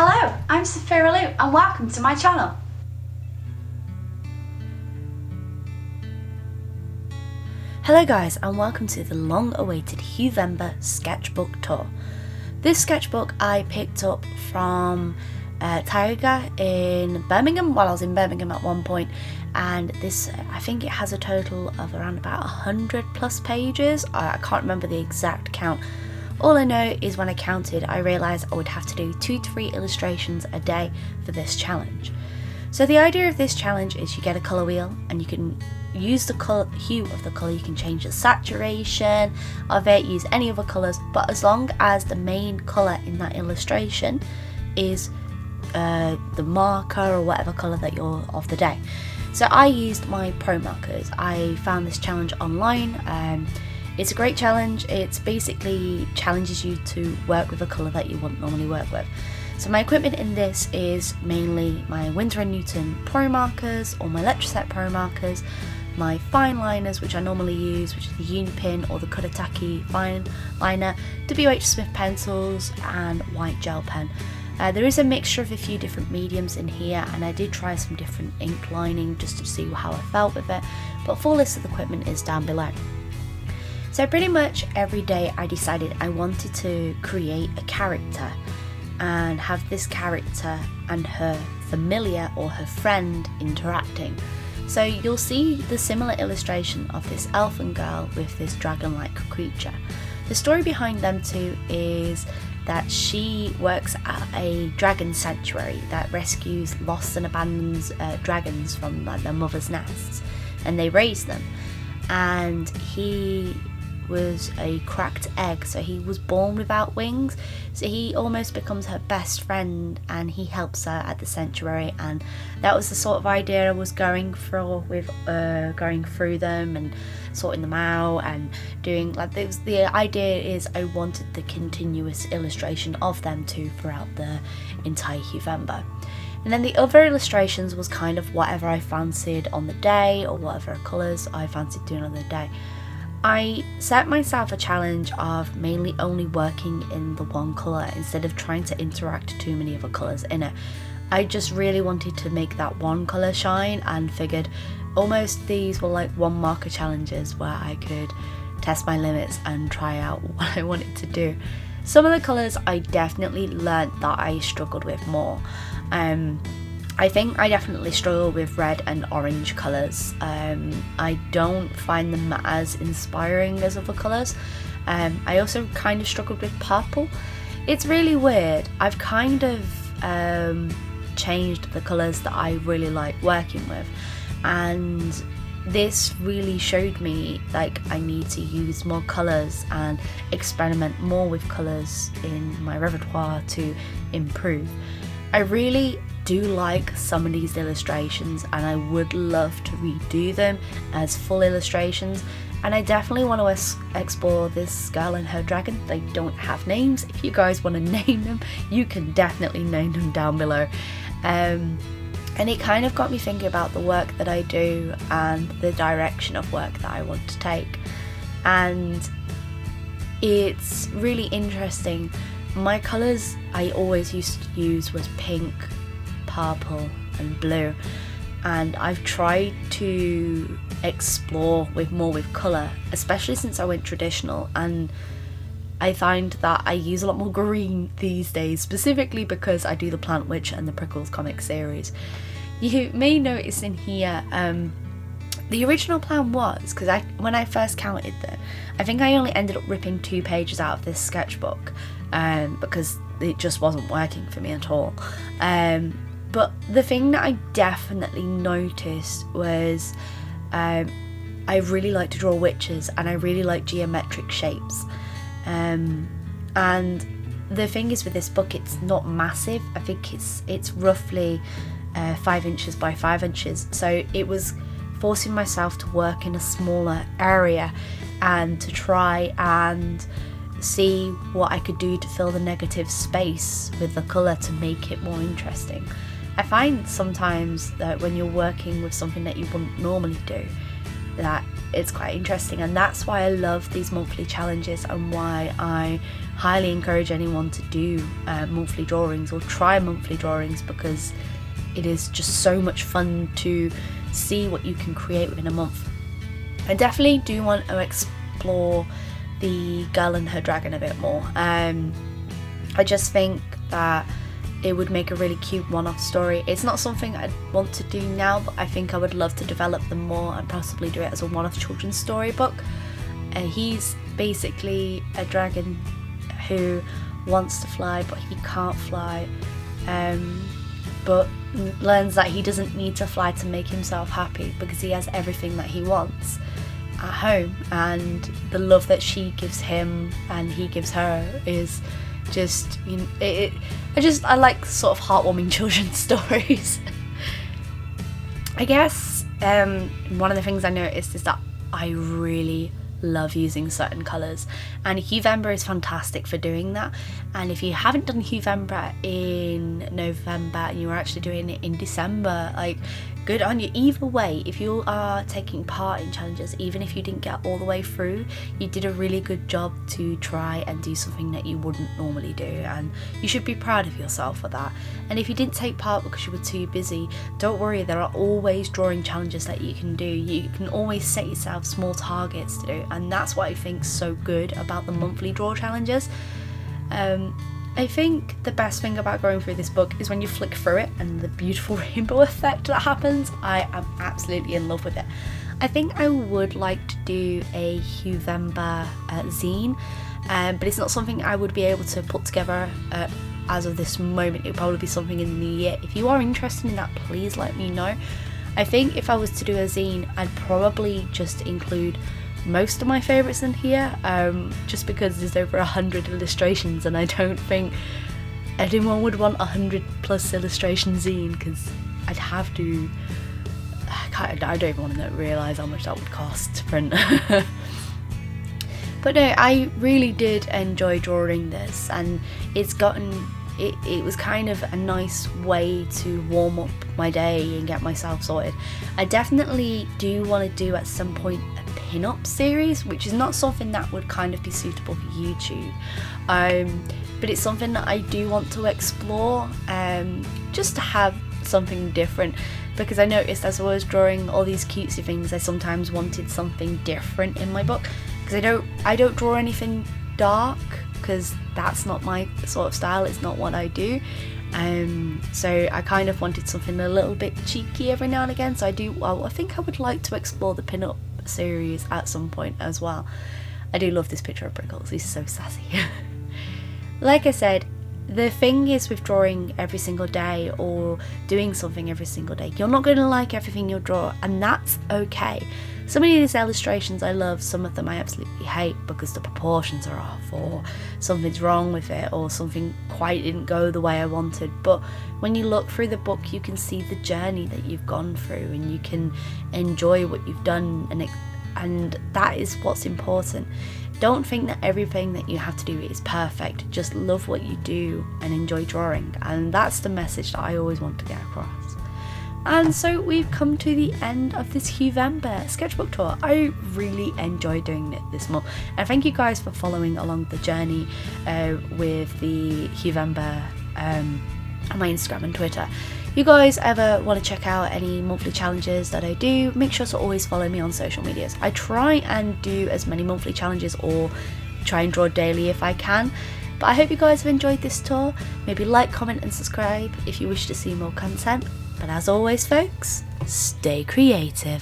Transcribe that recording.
Hello, I'm Sophiralou and welcome to my channel. Hello guys, and welcome to the long-awaited Huevember sketchbook tour. This sketchbook I picked up from Tiger in Birmingham. Well, I was in Birmingham at one point, and this, I think it has a total of around about 100 plus pages. I can't remember the exact count. All I know is when I counted, I realised I would have to do 2 to 3 illustrations a day for this challenge. So the idea of this challenge is you get a colour wheel and you can use the hue of the colour. You can change the saturation of it, use any other colours, but as long as the main colour in that illustration is the marker or whatever colour that you're of the day. So I used my promarkers. I found this challenge online. It's a great challenge. It basically challenges you to work with a colour that you wouldn't normally work with. So my equipment in this is mainly my Winsor & Newton promarkers or my Electroset promarkers, my fineliners, which I normally use, which is the unipin or the kuretake fineliner, WH Smith pencils, and white gel pen. There is a mixture of a few different mediums in here, and I did try some different ink lining just to see how I felt with it, but full list of the equipment is down below. So pretty much every day I decided I wanted to create a character and have this character and her familiar or her friend interacting. So you'll see the similar illustration of this elfin girl with this dragon-like creature. The story behind them two is that she works at a dragon sanctuary that rescues lost and abandoned dragons from their mother's nests, and they raise them. And he was a cracked egg, so he was born without wings, so he almost becomes her best friend and he helps her at the sanctuary. And that was the sort of idea I was going for with going through them and sorting them out and doing like this. The idea is I wanted the continuous illustration of them two throughout the entire Huevember. And then the other illustrations was kind of whatever I fancied on the day or whatever colours I fancied doing on the day. I set myself a challenge of mainly only working in the one colour instead of trying to interact too many other colours in it. I just really wanted to make that one colour shine and figured almost these were like one marker challenges where I could test my limits and try out what I wanted to do. Some of the colours I definitely learnt that I struggled with more. I think I definitely struggle with red and orange colours. I don't find them as inspiring as other colours. I also kind of struggled with purple. It's really weird. I've kind of changed the colours that I really like working with, and this really showed me like I need to use more colours and experiment more with colours in my repertoire to improve. I really do like some of these illustrations and I would love to redo them as full illustrations, and I definitely want to explore this girl and her dragon. They don't have names. If you guys want to name them, you can definitely name them down below. And it kind of got me thinking about the work that I do and the direction of work that I want to take, and it's really interesting. My colours I always used to use was pink, purple and blue, and I've tried to explore more with colour, especially since I went traditional, and I find that I use a lot more green these days, specifically because I do the Plant Witch and the Prickles comic series. You may notice in here the original plan was, because when I first counted them, I think I only ended up ripping 2 pages out of this sketchbook because it just wasn't working for me at all. But the thing that I definitely noticed was I really like to draw witches and I really like geometric shapes. And the thing is with this book, it's not massive. I think it's roughly 5 inches by 5 inches. So it was forcing myself to work in a smaller area and to try and see what I could do to fill the negative space with the colour to make it more interesting. I find sometimes that when you're working with something that you wouldn't normally do, that it's quite interesting, and that's why I love these monthly challenges and why I highly encourage anyone to do monthly drawings or try monthly drawings, because it is just so much fun to see what you can create within a month. I definitely do want to explore the girl and her dragon a bit more. I just think that it would make a really cute one-off story. It's not something I'd want to do now, but I think I would love to develop them more and possibly do it as a one-off children's storybook. He's basically a dragon who wants to fly, but he can't fly, but learns that he doesn't need to fly to make himself happy, because he has everything that he wants at home, and the love that she gives him and he gives her is just, you know, I like sort of heartwarming children's stories. I guess one of the things I noticed is that I really love using certain colours, and Huevember is fantastic for doing that. And if you haven't done Huevember in November and you're actually doing it in December, like, good on you. Either way, if you are taking part in challenges, even if you didn't get all the way through, you did a really good job to try and do something that you wouldn't normally do, and you should be proud of yourself for that. And if you didn't take part because you were too busy, don't worry, there are always drawing challenges that you can do. You can always set yourself small targets to do, and that's what I think is so good about the monthly draw challenges. I think the best thing about going through this book is when you flick through it and the beautiful rainbow effect that happens. I am absolutely in love with it. I think I would like to do a Huevember zine, but it's not something I would be able to put together as of this moment. It would probably be something in the new year. If you are interested in that, please let me know. I think if I was to do a zine, I'd probably just include most of my favourites in here, just because there's over 100 illustrations, and I don't think anyone would want 100+ illustration zine, because I'd have to, I don't even want to realise how much that would cost to print. But no, I really did enjoy drawing this, and it's gotten, it was kind of a nice way to warm up my day and get myself sorted. I definitely do want to do at some point a pin-up series, which is not something that would kind of be suitable for YouTube, but it's something that I do want to explore, just to have something different, because I noticed as I was drawing all these cutesy things, I sometimes wanted something different in my book, because I don't draw anything dark, because that's not my sort of style, it's not what I do. So I kind of wanted something a little bit cheeky every now and again, so I think I would like to explore the pin-up series at some point as well. I do love this picture of Prickles, he's so sassy. Like I said, the thing is with drawing every single day or doing something every single day, you're not going to like everything you draw, and that's okay. Some of these illustrations I love, some of them I absolutely hate because the proportions are off, or something's wrong with it, or something quite didn't go the way I wanted. But when you look through the book, you can see the journey that you've gone through, and you can enjoy what you've done, and that is what's important. Don't think that everything that you have to do is perfect. Just love what you do and enjoy drawing, and that's the message that I always want to get across. And so we've come to the end of this Huevember sketchbook tour. I really enjoyed doing it this month, and thank you guys for following along the journey with the Huevember on my Instagram and Twitter. If you guys ever want to check out any monthly challenges that I do, make sure to always follow me on social medias. I try and do as many monthly challenges, or try and draw daily if I can. But I hope you guys have enjoyed this tour. Maybe like, comment and subscribe if you wish to see more content. But as always folks, stay creative.